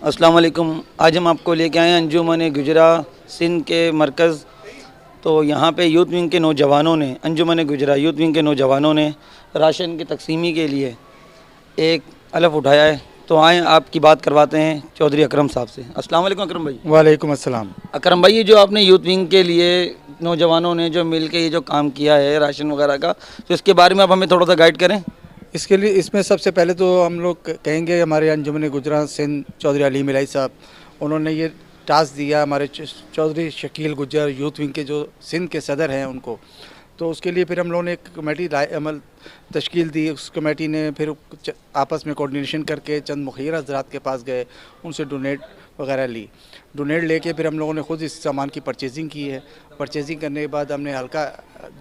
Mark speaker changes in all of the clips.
Speaker 1: अस्सलाम वालेकुम। आज हम आपको लेके आए हैं अंजुमन गुजरा सिंध के मरकज़। तो यहाँ पे यूथ विंग के नौजवानों ने, अंजुमन गुजरा यूथ विंग के नौजवानों ने राशन की तकसीमी के लिए एक हलफ उठाया है। तो आए आपकी बात करवाते हैं चौधरी अकरम साहब से। अस्सलाम वालेकुम अकरम भाई।
Speaker 2: वालेकुम अस्सलाम।
Speaker 1: अकरम भाई, ये जो आपने यूथ विंग के लिए नौजवानों ने जो मिल के ये जो काम किया है राशन वगैरह का, तो इसके बारे में आप हमें थोड़ा सा गाइड करें।
Speaker 2: इसके लिए इसमें सबसे पहले तो हम लोग कहेंगे हमारे अंजुमन गुजरात सिंध चौधरी अलीम इलाही साहब, उन्होंने ये टास्क दिया हमारे चौधरी शकील गुज्जर यूथ विंग के जो सिंध के सदर हैं उनको। तो उसके लिए फिर हम लोगों ने एक कमेटी अमल तश्कील दी। उस कमेटी ने फिर आपस में कोऑर्डिनेशन करके चंद मुखिर हज़रात के पास गए, उनसे डोनेट वगैरह ली। डोनेट लेके फिर हम लोगों ने ख़ुद इस सामान की परचेजिंग की है। परचेजिंग करने के बाद हमने हल्का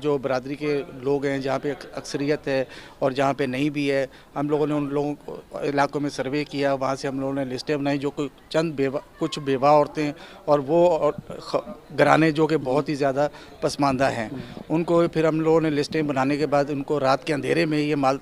Speaker 2: जो बरादरी के लोग हैं जहाँ पे अक्सरियत है और जहाँ पे नहीं भी है, हम लोगों ने उन लोगों को इलाकों में सर्वे किया। वहाँ से हम लोगों ने लिस्टें बनाई जो कुछ बेवा औरतें और वो घराने जो कि बहुत ही ज़्यादा पसमानदा हैं, उनको फिर हम लोगों ने लिस्टें बनाने के बाद उनको रात के अंधेरे में ये माल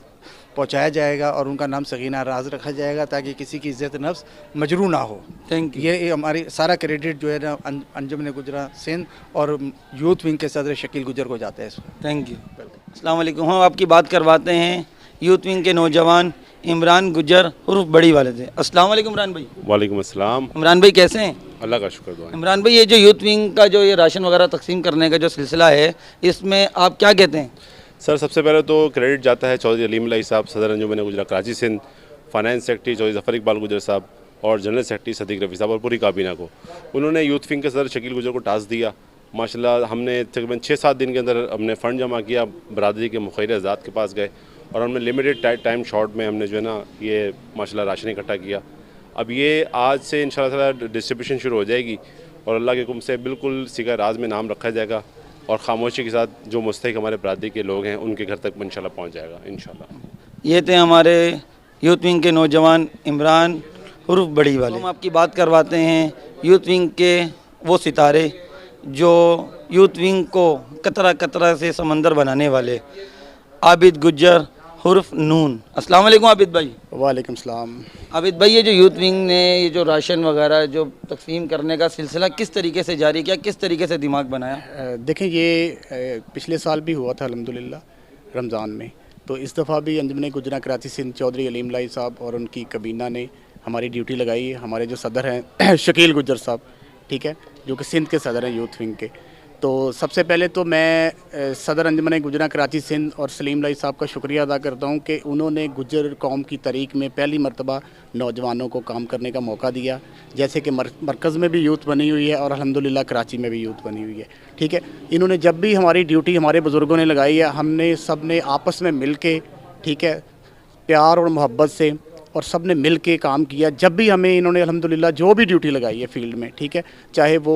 Speaker 2: पहुंचाया जाएगा और उनका नाम सगीना राज रखा जाएगा ताकि किसी की इज्जत नफ्स मजरू ना हो।
Speaker 1: Thank you.
Speaker 2: ये हमारी सारा क्रेडिट जो है ना अंजुमन गुजरात सिंध और यूथ विंग के सदर शकील गुजर को जाता है इसमें।
Speaker 1: Thank you. अस्सलाम वालेकुम। हम आपकी बात करवाते हैं यूथ विंग के नौजवान इमरान गुज्जर उर्फ बड़ी वाले थे। अस्सलाम वालेकुम इमरान भाई।
Speaker 3: वालेकुम अस्सलाम।
Speaker 1: इमरान भाई कैसे हैं?
Speaker 3: अल्लाह का शुक्र दुआ है।
Speaker 1: इमरान भाई, ये जो यूथ विंग का जो ये राशन वगैरह तकसीम करने का जो सिलसिला है, इसमें आप क्या कहते हैं?
Speaker 3: सर, सबसे पहले तो क्रेडिट जाता है चौधरी अलीम इलाही साहब, सदर अंजुमन गुजरात कराची सिंध, फाइनेंस सेक्रेटरी चौधरी ज़फ़र इकबाल गुजर साहब और जनरल सेक्रेटरी सदीक रफ़ी साहब और पूरी काबीना को। उन्होंने यूथ विंग के सदर शकील गुजर को टास्क दिया। माशाल्लाह हमने तकरीबन 6-7 दिन के अंदर हमने फ़ंड जमा किया, बरादरी के मुखिर हज़रात के पास गए और हमने लिमिटेड टाइम शॉर्ट में हमने जो है ना ये माशाल्लाह राशन इकट्ठा किया। अब ये आज से इंशाल्लाह डिस्ट्रीब्यूशन शुरू हो जाएगी और अल्लाह के हुक्म से बिल्कुल सिगा राज में नाम रखा जाएगा और ख़ामोशी के साथ जो मुस्तहिक हमारे बरादरी के लोग हैं उनके घर तक इंशाल्लाह पहुँच जाएगा इंशाल्लाह।
Speaker 1: ये थे हमारे यूथ विंग के नौजवान इमरान उर्फ बड़ी वाले। हम आपकी बात करवाते हैं यूथ विंग के वो सितारे जो यूथ विंग को कतरा कतरा से समंदर बनाने वाले, आबिद गुज्जर उर्फ नून। अस्सलाम वालेकुम आबिद भाई।
Speaker 2: वालेकुम सलाम।
Speaker 1: आबिद भाई, ये जो यूथ विंग ने ये जो राशन वगैरह जो तकसीम करने का सिलसिला किस तरीके से जारी किया, किस तरीके से दिमाग बनाया?
Speaker 4: देखें, ये पिछले साल भी हुआ था अल्हम्दुलिल्लाह रमज़ान में। तो इस दफ़ा भी अंजुमन गुजरात कराची सिंध चौधरी अलीम इलाही साहब और उनकी कबीना ने हमारी ड्यूटी लगाई है। हमारे जो सदर हैं शकील गुजर साहब, ठीक है, जो कि सिंध के सदर हैं यूथ विंग के। तो सबसे पहले तो मैं सदर अंजुमन गुजरात कराची सिंध और सलीम इलाही साहब का शुक्रिया अदा करता हूँ कि उन्होंने गुज्जर कौम की तारीख में पहली मरतबा नौजवानों को काम करने का मौका दिया। जैसे कि मरकज़ में भी यूथ बनी हुई है और अल्हम्दुलिल्लाह कराची में भी यूथ बनी हुई है, ठीक है। इन्होंने जब भी हमारी ड्यूटी हमारे बुज़ुर्गों ने लगाई है, हमने सब ने आपस में मिल के, ठीक है, प्यार और मोहब्बत से और सब ने मिल के काम किया। जब भी हमें इन्होंने अल्हम्दुलिल्लाह जो भी ड्यूटी लगाई है फील्ड में, ठीक है, चाहे वो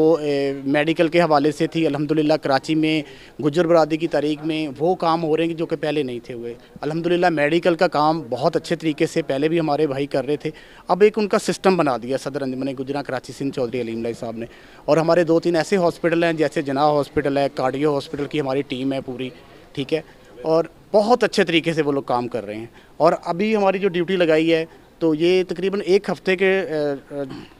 Speaker 4: मेडिकल के हवाले से थी, अल्हम्दुलिल्लाह कराची में गुज्जर बरादरी की तारीख में वो काम हो रहे हैं जो कि पहले नहीं थे हुए। अल्हम्दुलिल्लाह मेडिकल का काम बहुत अच्छे तरीके से पहले भी हमारे भाई कर रहे थे। अब एक उनका सिस्टम बना दिया सदर अंजुमन गुजरात कराची सिंध चौधरी अलीम इलाही साहब ने। और हमारे 2-3 ऐसे हॉस्पिटल हैं जैसे जनाह हॉस्पिटल है, कार्डियो हॉस्पिटल की हमारी टीम है पूरी, ठीक है, और बहुत अच्छे तरीके से वो लोग काम कर रहे हैं। और अभी हमारी जो ड्यूटी लगाई है तो ये तकरीबन 1 हफ़्ते के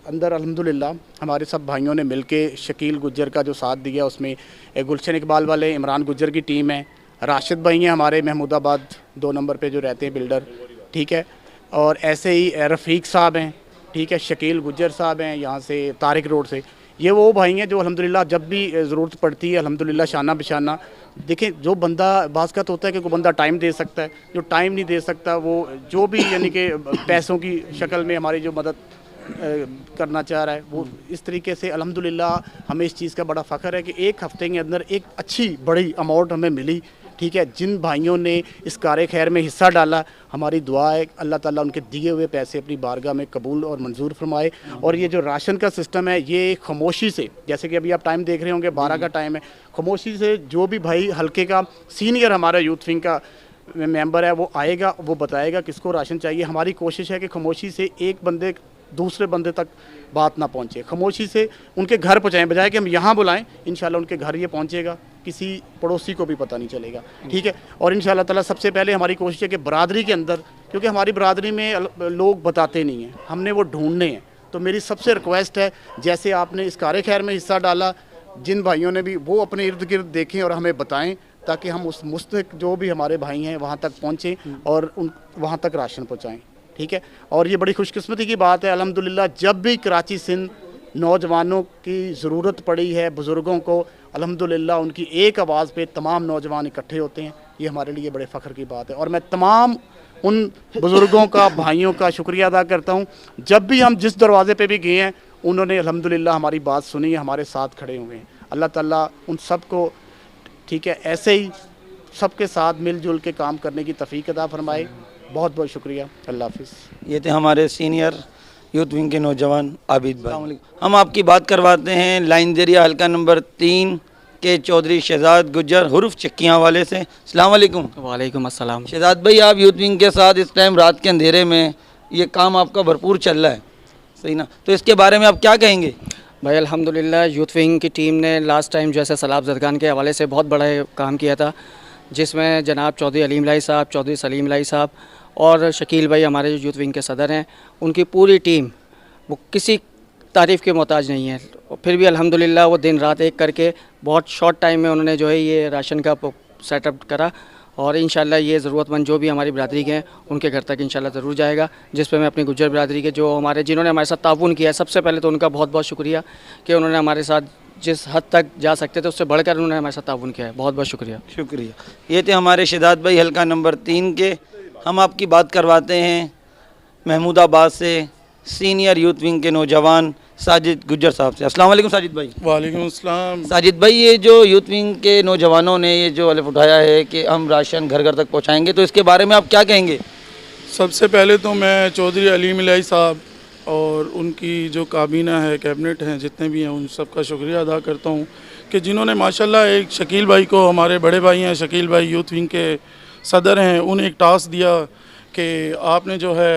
Speaker 4: अंदर अल्हम्दुलिल्लाह हमारे सब भाइयों ने मिलके शकील गुज्जर का जो साथ दिया, उसमें गुलशन इकबाल वाले इमरान गुज्जर की टीम है, राशिद भाई हैं हमारे महमूदाबाद 2 नंबर पे जो रहते हैं बिल्डर, ठीक है, और ऐसे ही रफ़ीक साहब हैं, ठीक है, शकील गुज्जर साहब हैं यहाँ से तारिक रोड से। ये वो भाई हैं जो अल्हम्दुलिल्लाह जब भी ज़रूरत पड़ती है अल्हम्दुलिल्लाह शाना बिशाना। देखें, जो बंदा बाज़ होता है कि कोई बंदा टाइम दे सकता है, जो टाइम नहीं दे सकता वो जो भी यानी कि पैसों की शक्ल में हमारी जो मदद करना चाह रहा है, वो इस तरीके से अल्हम्दुलिल्लाह हमें इस चीज़ का बड़ा फ़ख्र है कि 1 हफ़्ते के अंदर एक अच्छी बड़ी अमाउंट हमें मिली, ठीक है। जिन भाइयों ने इस कार खैर में हिस्सा डाला, हमारी दुआ है अल्लाह ताला उनके दिए हुए पैसे अपनी बारगाह में कबूल और मंजूर फरमाए। और ये जो राशन का सिस्टम है ये खामोशी से, जैसे कि अभी आप टाइम देख रहे होंगे 12 का टाइम है, खामोशी से जो भी भाई हल्के का सीनियर हमारा यूथ विंग का मेंबर है वो आएगा, वो बताएगा किसको राशन चाहिए। हमारी कोशिश है कि खामोशी से एक बंदे दूसरे बंदे तक बात ना पहुँचे, खामोशी से उनके घर पहुँचाएँ, बजाय कि हम यहाँ बुलाएं, इंशाल्लाह उनके घर ये पहुँचेगा, किसी पड़ोसी को भी पता नहीं चलेगा, ठीक है। और इंशाल्लाह ताला सबसे पहले हमारी कोशिश है कि बरादरी के अंदर, क्योंकि हमारी बरादरी में लोग बताते नहीं हैं, हमने वो ढूंढने हैं, तो मेरी सबसे रिक्वेस्ट है, जैसे आपने इस कार खैर में हिस्सा डाला, जिन भाइयों ने भी वो अपने इर्द गिर्द देखें और हमें बताएं, ताकि हम उस मुस्तक जो भी हमारे भाई हैं वहाँ तक पहुँचें और उन वहाँ तक राशन पहुँचाएँ। ठीक है। और ये बड़ी खुशकिस्मती की बात है अल्हम्दुलिल्लाह, जब भी कराची सिंध नौजवानों की ज़रूरत पड़ी है, बुज़ुर्गों को, अल्हम्दुलिल्लाह उनकी एक आवाज़ पे तमाम नौजवान इकट्ठे होते हैं। ये हमारे लिए बड़े फ़ख्र की बात है और मैं तमाम उन बुज़ुर्गों का, भाइयों का शुक्रिया अदा करता हूँ। जब भी हम जिस दरवाज़े पे भी गए हैं, उन्होंने अल्हम्दुलिल्लाह हमारी बात सुनी है, हमारे साथ खड़े हुए हैं। अल्लाह ताला उन सब को, ठीक है, ऐसे ही सबके साथ मिलजुल के काम करने की तौफीक अता फरमाए। बहुत बहुत शुक्रिया। अल्लाह हाफ़िज़।
Speaker 1: ये थे हमारे सीनियर यूथ विंग के नौजवान आबिद भाई। हम आपकी बात करवाते हैं लाइन दरिया हल्का नंबर 3 के चौधरी शहजाद गुज्जर हुर्फ चक्कियाँ वाले से। अस्सलाम वालेकुम।
Speaker 5: वालेकुम अस्सलाम।
Speaker 1: शहजाद भाई, आप यूथ विंग के साथ इस टाइम रात के अंधेरे में ये काम आपका भरपूर चल रहा है, सही ना? तो इसके बारे में आप क्या कहेंगे?
Speaker 5: भाई अल्हम्दुलिल्लाह यूथ विंग की टीम ने लास्ट टाइम जैसे सैलाब ज़दगान के हवाले से बहुत बड़ा काम किया था, जिसमें जनाब चौधरी अलीम लाई साहब, चौधरी सलीम लाई साहब और शकील भाई हमारे यूथ विंग के सदर हैं, उनकी पूरी टीम वो किसी तारीफ़ के मोहताज नहीं है। फिर भी अल्हम्दुलिल्लाह वो दिन रात एक करके बहुत शॉर्ट टाइम में उन्होंने जो है ये राशन का सेटअप करा और इंशाल्लाह ये ज़रूरतमंद जो भी हमारी बिरादरी के हैं उनके घर तक इंशाल्लाह ज़रूर जाएगा। जिस पे मैं अपनी गुज्जर बिरादरी के जो जिन्होंने हमारे साथ ताउन किया है, सबसे पहले तो उनका बहुत बहुत शुक्रिया कि उन्होंने हमारे साथ जिस हद तक जा सकते थे उससे बढ़कर उन्होंने हमारे साथ ताउन किया है। बहुत बहुत शुक्रिया।
Speaker 1: शुक्रिया। ये थे हमारे शहजाद भाई हल्का नंबर 3 के। हम आपकी बात करवाते हैं महमूदाबाद से सीनियर यूथ विंग के नौजवान साजिद गुज्जर साहब से। अस्सलाम वालेकुम साजिद भाई।
Speaker 6: वालेकुम अस्सलाम।
Speaker 1: साजिद भाई, ये जो यूथ विंग के नौजवानों ने ये जो हलफ उठाया है कि हम राशन घर घर तक पहुंचाएंगे, तो इसके बारे में आप क्या कहेंगे?
Speaker 6: सबसे पहले तो मैं चौधरी अलीम इलाही साहब और उनकी जो काबीना है, कैबिनेट हैं, जितने भी हैं, उन सब का शुक्रिया अदा करता हूँ कि जिन्होंने माशाल्लाह एक शकील भाई को, हमारे बड़े भाई हैं शकील भाई, यूथ विंग के सदर हैं, उन्हें एक टास्क दिया कि आपने जो है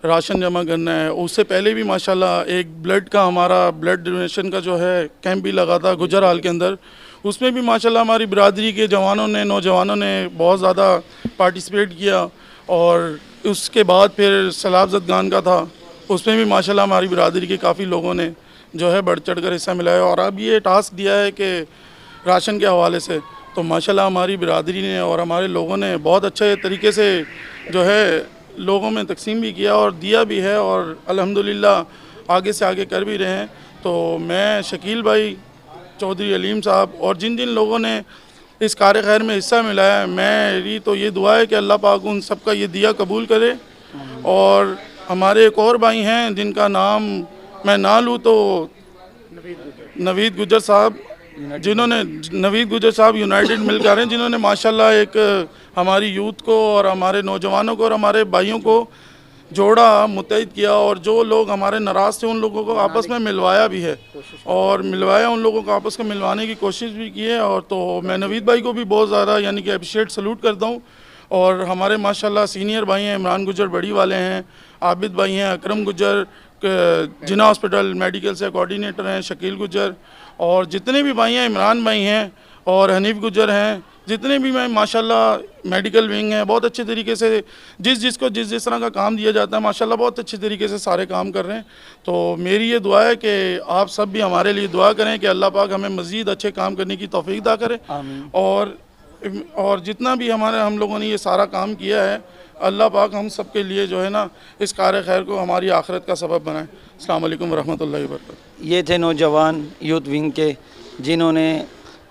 Speaker 6: राशन जमा करना है। उससे पहले भी माशाल्लाह एक ब्लड का, हमारा ब्लड डोनेशन का जो है कैंप भी लगा था गुजर हाल के अंदर, उसमें भी माशाल्लाह हमारी बिरादरी के जवानों ने, नौजवानों ने बहुत ज़्यादा पार्टिसिपेट किया। और उसके बाद फिर सैलाब ज़दगान का था, उसमें भी माशाल्लाह हमारी बिरादरी के काफ़ी लोगों ने जो है बढ़ चढ़ कर हिस्सा मिलाया। और अब ये टास्क दिया है कि राशन के हवाले से, तो माशाल्लाह हमारी बिरादरी ने और हमारे लोगों ने बहुत अच्छे तरीके से जो है लोगों में तकसीम भी किया और दिया भी है और अल्हम्दुलिल्लाह आगे से आगे कर भी रहे हैं। तो मैं शकील भाई, चौधरी अलीम साहब और जिन जिन लोगों ने इस कार खैर में हिस्सा मिलाया है, मेरी तो ये दुआ है कि अल्लाह पाक उन सब का ये दिया कबूल करे। और हमारे एक और भाई हैं जिनका नाम मैं ना लूँ तो नवीद गुज्जर साहब, जिन्होंने नवीद गुज्जर साहब यूनाइटेड मिलकर हैं, जिन्होंने माशाल्लाह एक हमारी यूथ को और हमारे नौजवानों को और हमारे भाइयों को जोड़ा, मुत्तहिद किया और जो लोग हमारे नाराज़ थे उन लोगों को आपस में मिलवाया भी है और मिलवाया, उन लोगों को आपस में मिलवाने की कोशिश भी की है। और तो मैं नवीद भाई को भी बहुत ज़्यादा यानी कि अप्रिशिएट सलूट करता हूँ। और हमारे माशाल्लाह सीनियर भाई हैं, इमरान गुज्जर बड़ी वाले हैं, आबिद भाई हैं, अकरम गुज्जर जिना हॉस्पिटल मेडिकल से कोऑर्डिनेटर हैं, शकील गुज्जर और जितने भी भाई हैं, इमरान भाई हैं और हनीफ गुज्जर हैं, जितने भी मैं माशाल्लाह मेडिकल विंग है, बहुत अच्छे तरीके से जिस तरह का काम दिया जाता है माशाल्लाह बहुत अच्छे तरीके से सारे काम कर रहे हैं। तो मेरी ये दुआ है कि आप सब भी हमारे लिए दुआ करें कि अल्लाह पाक हमें मज़ीद अच्छे काम करने की तौफीक अता करे। और जितना भी हम लोगों ने ये सारा काम किया है, अल्लाह पाक हम सब के लिए जो है ना इस कार खैर को हमारी आखिरत का सबब बनाए। अस्सलाम वालेकुम रहमतुल्लाहि व बरकातहू।
Speaker 1: ये थे नौजवान यूथ विंग के जिन्होंने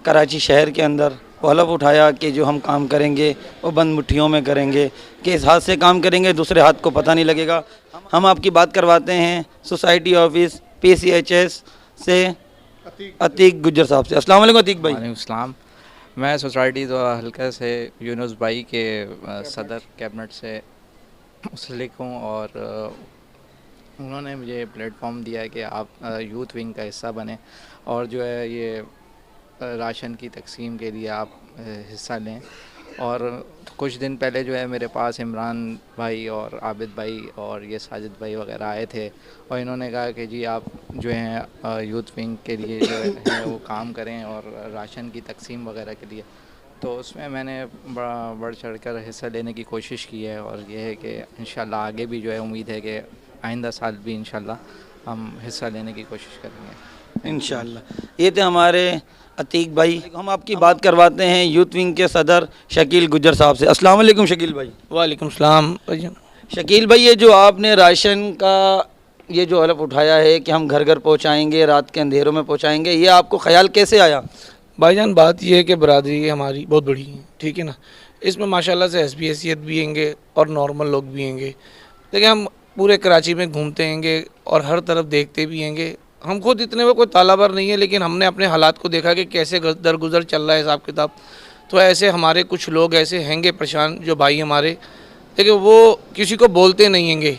Speaker 1: कराची शहर के अंदर हलफ उठाया कि जो हम काम करेंगे वो बंद मुट्ठियों में करेंगे, कि इस हाथ से काम करेंगे दूसरे हाथ को पता नहीं लगेगा। हम आपकी बात करवाते हैं सोसाइटी ऑफिस PCHS से अतीक गुज्जर साहब से। अस्सलाम वालेकुम अतीक भाई।
Speaker 7: वालेकुम सलाम। मैं सोसाइटी तो हल्का से यूनुस भाई के सदर कैबिनेट से मुसलिक हूँ और उन्होंने मुझे प्लेटफॉर्म दिया है कि आप यूथ विंग का हिस्सा बने और जो है ये राशन की तकसीम के लिए आप हिस्सा लें। और कुछ दिन पहले जो है मेरे पास इमरान भाई और आबिद भाई और ये साजिद भाई वगैरह आए थे और इन्होंने कहा कि जी आप जो हैं यूथ विंग के लिए जो है वो काम करें और राशन की तकसीम वगैरह के लिए। तो उसमें मैंने बढ़ चढ़ कर हिस्सा लेने की कोशिश की है और ये है कि इंशाल्लाह आगे भी जो है उम्मीद है कि आइंदा साल भी इंशाल्लाह हम हिस्सा लेने की कोशिश करेंगे
Speaker 1: इंशाल्लाह। ये थे हमारे अतीक भाई। हम आपकी बात करवाते हैं यूथ विंग के सदर शकील गुज्जर साहब से। अस्सलाम वालेकुम शकील भाई।
Speaker 8: वालेकुम सलाम।
Speaker 1: शकील भाई, ये जो आपने राशन का ये जो हलफ उठाया है कि हम घर घर पहुंचाएंगे, रात के अंधेरों में पहुंचाएंगे, ये आपको ख्याल कैसे आया?
Speaker 8: भाईजान बात यह है कि बरादरी हमारी बहुत बड़ी है, ठीक है ना। इसमें माशाल्लाह से एसबी हैसियत भी होंगे और नॉर्मल लोग भी होंगे। देखिए हम पूरे कराची में घूमते होंगे और हर तरफ देखते भी होंगे। हम खुद इतने में कोई तालाबर नहीं है, लेकिन हमने अपने हालात को देखा कि कैसे दरगुजर चल रहा है हिसाब किताब। तो ऐसे हमारे कुछ लोग ऐसे हैंगे परेशान, जो भाई हमारे, देखिए वो किसी को बोलते नहीं हैंगे,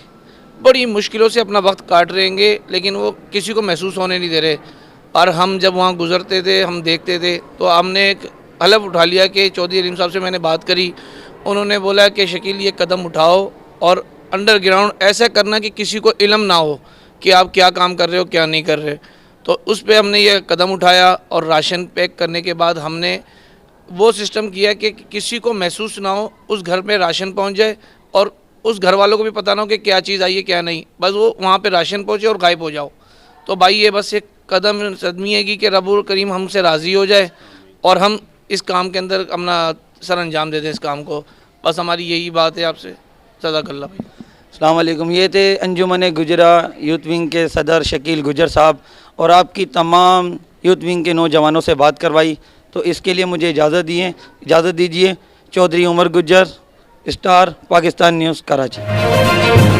Speaker 8: बड़ी मुश्किलों से अपना वक्त काट रहे हैंगे, लेकिन वो किसी को महसूस होने नहीं दे रहे। और हम जब वहाँ गुज़रते थे, हम देखते थे, तो हमने एक हलफ उठा लिया कि चौधरी अलीम साहब से मैंने बात करी। उन्होंने बोला कि शकील ये कदम उठाओ और अंडरग्राउंड ऐसा करना कि किसी को इल्म ना हो कि आप क्या काम कर रहे हो, क्या नहीं कर रहे। तो उस पर हमने ये कदम उठाया और राशन पैक करने के बाद हमने वो सिस्टम किया कि किसी को महसूस ना हो, उस घर में राशन पहुंच जाए और उस घर वालों को भी पता ना हो कि क्या चीज़ आई है क्या नहीं, बस वो वहाँ पे राशन पहुँचे और गायब हो जाओ। तो भाई ये बस एक कदम सदमी है कि रब्बुल करीम हमसे राज़ी हो जाए और हम इस काम के अंदर अपना सर अंजाम दे दें इस काम को। बस हमारी यही बात है आपसे। जज़ाकल्लाह भाई।
Speaker 1: अस्सलाम वालेकुम। ये थे अंजुमन गुजरा यूथ विंग के सदर शकील गुज्जर साहब, और आपकी तमाम यूथ विंग के नौजवानों से बात करवाई। तो इसके लिए मुझे इजाज़त दीजिए। Chaudhry Umar Gujjar, star, Pakistan news, Karachi.